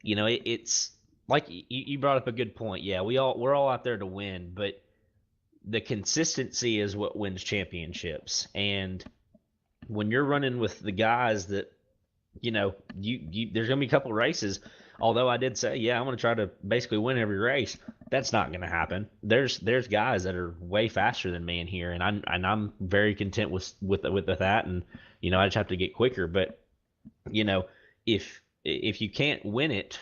it's like you brought up a good point. Yeah, we're all out there to win, but the consistency is what wins championships. And when you're running with the guys that you there's gonna be a couple races. Although I did say, yeah, I'm gonna try to basically win every race. That's not gonna happen. There's guys that are way faster than me in here, and I'm very content with that. And I just have to get quicker. But you know, if you can't win it,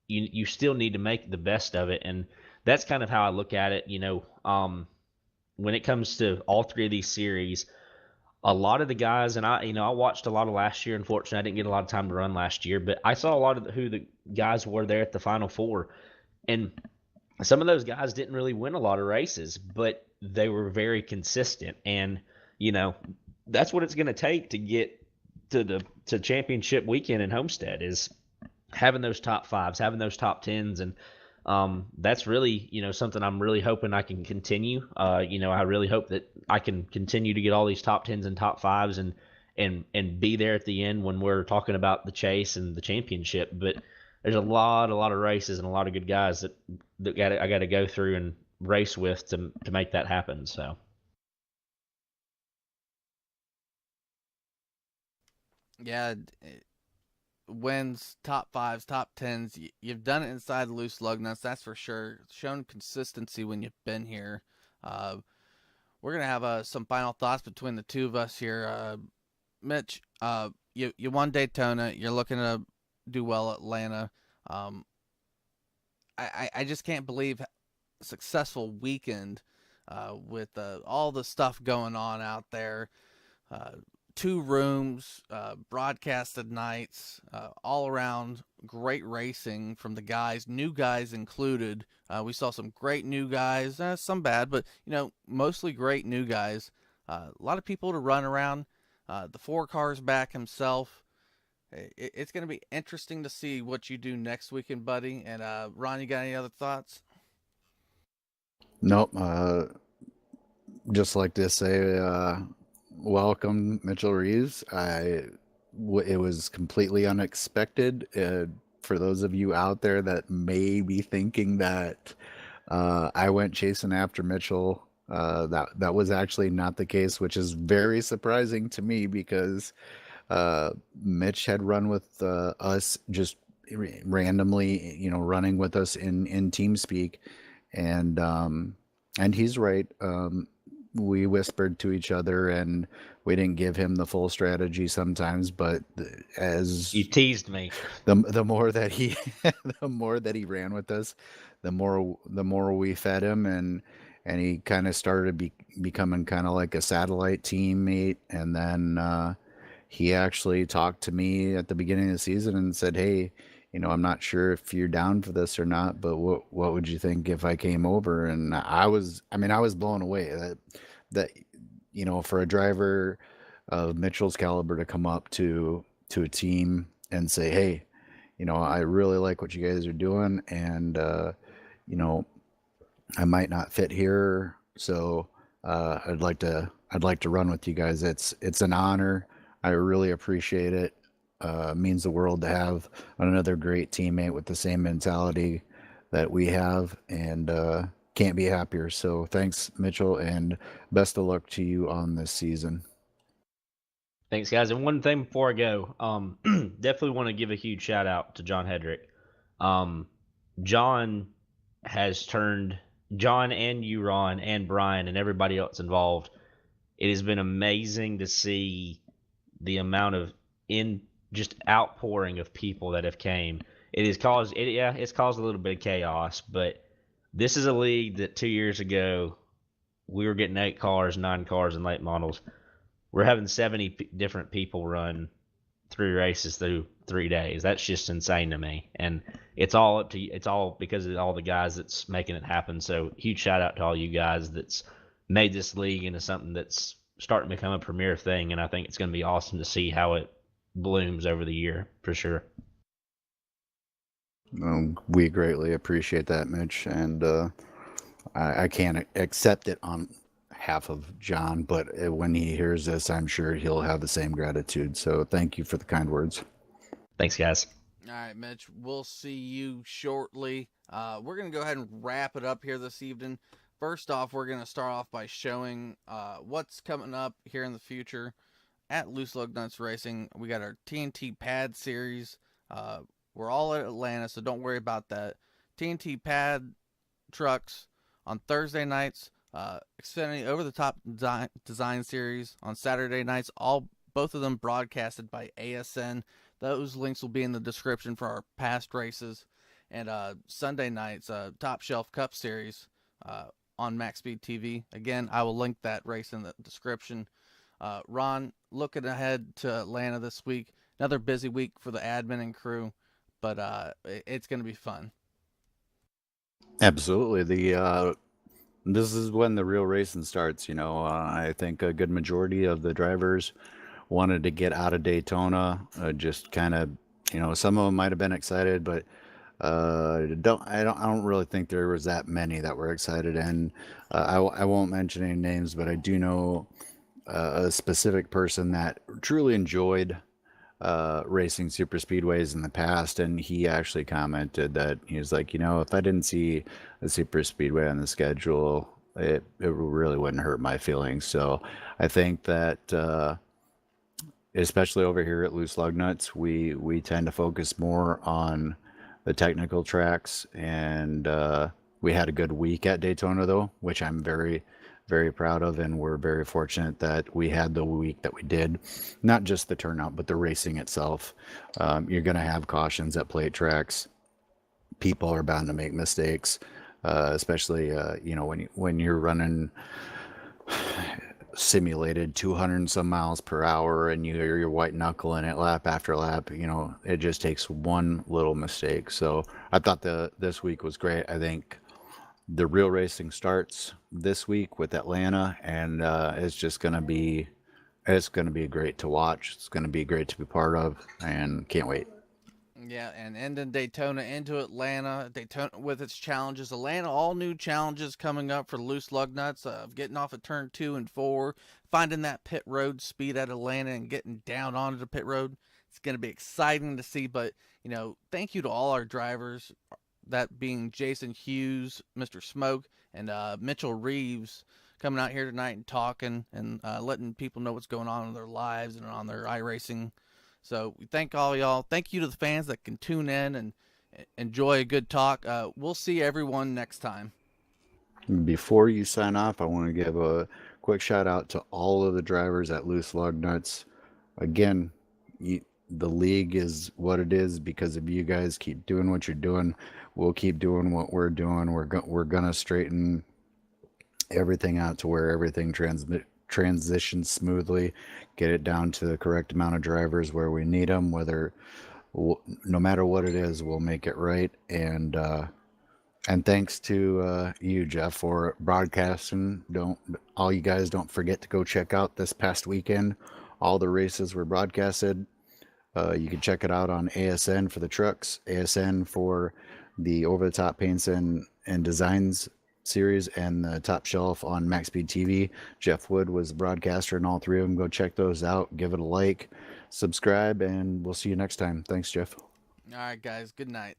you still need to make the best of it. And that's kind of how I look at it. When it comes to all three of these series, a lot of the guys, and I watched a lot of last year. Unfortunately, I didn't get a lot of time to run last year, but I saw a lot of who the guys were there at the Final Four, and some of those guys didn't really win a lot of races, but they were very consistent. And you know, that's what it's going to take to get to championship weekend in Homestead, is having those top fives, having those top tens. And that's really, something I'm really hoping I can continue. I really hope that I can continue to get all these top tens and top fives, and be there at the end when we're talking about the chase and the championship. But there's a lot of races and a lot of good guys that I got to go through and race with to make that happen. So. Yeah, wins, top fives, top tens. You've done it inside the loose lug nuts, that's for sure. Shown consistency when you've been here. Uh, we're gonna have some final thoughts between the two of us here. Mitch, you won Daytona. You're looking to do well at Atlanta. Um, I just can't believe successful weekend with all the stuff going on out there. Uh, Two rooms, broadcasted nights, all around great racing from the guys, new guys included. We saw some great new guys, some bad, but mostly great new guys. A lot of people to run around. The four cars back himself. It's going to be interesting to see what you do next weekend, buddy. And Ron, you got any other thoughts? Nope. Just like to say, welcome, Mitchell Reeves. It was completely unexpected. For those of you out there that may be thinking that I went chasing after Mitchell, that was actually not the case, which is very surprising to me because Mitch had run with us just randomly, running with us in TeamSpeak, and he's right. We whispered to each other, and we didn't give him the full strategy sometimes. But as You teased me. the more that he the more that he ran with us, the more we fed him, and he kind of started becoming kind of like a satellite teammate. And then he actually talked to me at the beginning of the season and said, "Hey, I'm not sure if you're down for this or not, but what would you think if I came over?" And I was blown away that for a driver of Mitchell's caliber to come up to a team and say, "Hey, I really like what you guys are doing, and I might not fit here, so I'd like to run with you guys." It's an honor. I really appreciate it. Means the world to have another great teammate with the same mentality that we have, and can't be happier. So thanks, Mitchell, and best of luck to you on this season. Thanks, guys. And one thing before I go, definitely want to give a huge shout out to John Hedrick. Um, John has turned John and you, Ron, and Brian, and everybody else involved. It has been amazing to see the amount of in just outpouring of people that have came. It's caused a little bit of chaos, but this is a league that 2 years ago we were getting 8 cars, 9 cars, and late models. We're having 70 different people run 3 races through 3 days. That's just insane to me, and it's all because of all the guys that's making it happen. So huge shout out to all you guys that's made this league into something that's starting to become a premier thing, and I think it's going to be awesome to see how it blooms over the year for sure. We greatly appreciate that, Mitch, and I can't accept it on behalf of John, but when he hears this, I'm sure he'll have the same gratitude. So thank you for the kind words. Thanks, guys. All right, Mitch, we'll see you shortly. We're going to go ahead and wrap it up here this evening. First off, we're going to start off by showing what's coming up here in the future at Loose Lug Nuts Racing. We got our TNT Pad Series. We're all at Atlanta, so don't worry about that. TNT Pad trucks on Thursday nights. Xfinity Over the Top Design Series on Saturday nights. Both of them broadcasted by ASN. Those links will be in the description for our past races. And Sunday nights, Top Shelf Cup Series on Max Speed TV. Again, I will link that race in the description. Ron, looking ahead to Atlanta this week. Another busy week for the admin and crew, but it's going to be fun. Absolutely. This is when the real racing starts. I think a good majority of the drivers wanted to get out of Daytona. Just kind of, some of them might have been excited, but I don't really think there was that many that were excited. And I won't mention any names, but I do know a specific person that truly enjoyed racing super speedways in the past, and he actually commented that he was like, if I didn't see a super speedway on the schedule, it really wouldn't hurt my feelings. So I think that especially over here at Loose Lug Nuts, we tend to focus more on the technical tracks, and we had a good week at Daytona though, which I'm very, very proud of, and we're very fortunate that we had the week that we did. Not just the turnout, but the racing itself. You're going to have cautions at plate tracks. People are bound to make mistakes, especially when you're running simulated 200 and some miles per hour and you're white knuckling it lap after lap. It just takes one little mistake. So I thought this week was great. I think the real racing starts this week with Atlanta, and it's going to be great to watch. It's going to be great to be part of, and can't wait. Yeah, and ending Daytona into Atlanta. Daytona with its challenges. Atlanta, all new challenges coming up for Loose Lug Nuts. Of getting off at turn 2 and 4, finding that pit road speed at Atlanta and getting down onto the pit road. It's going to be exciting to see, but, thank you to all our drivers, that being Jason Hughes, Mr. Smoke, and Mitchell Reeves, coming out here tonight and talking and letting people know what's going on in their lives and on their iRacing. So we thank all y'all. Thank you to the fans that can tune in and enjoy a good talk. We'll see everyone next time. Before you sign off, I want to give a quick shout out to all of the drivers at Loose Lug Nuts. Again, the league is what it is because if you guys keep doing what you're doing, we'll keep doing what we're doing. We're gonna straighten everything out to where everything transitions smoothly, get it down to the correct amount of drivers where we need them, no matter what it is, we'll make it right. And thanks to you, Jeff, for broadcasting. All you guys don't forget to go check out this past weekend. All the races were broadcasted. You can check it out on ASN for the trucks, ASN for the Over the Top Paints and Designs series, and the Top Shelf on Max Speed TV. Jeff Wood was the broadcaster in all three of them. Go check those out. Give it a like, subscribe, and we'll see you next time. Thanks, Jeff. All right, guys. Good night.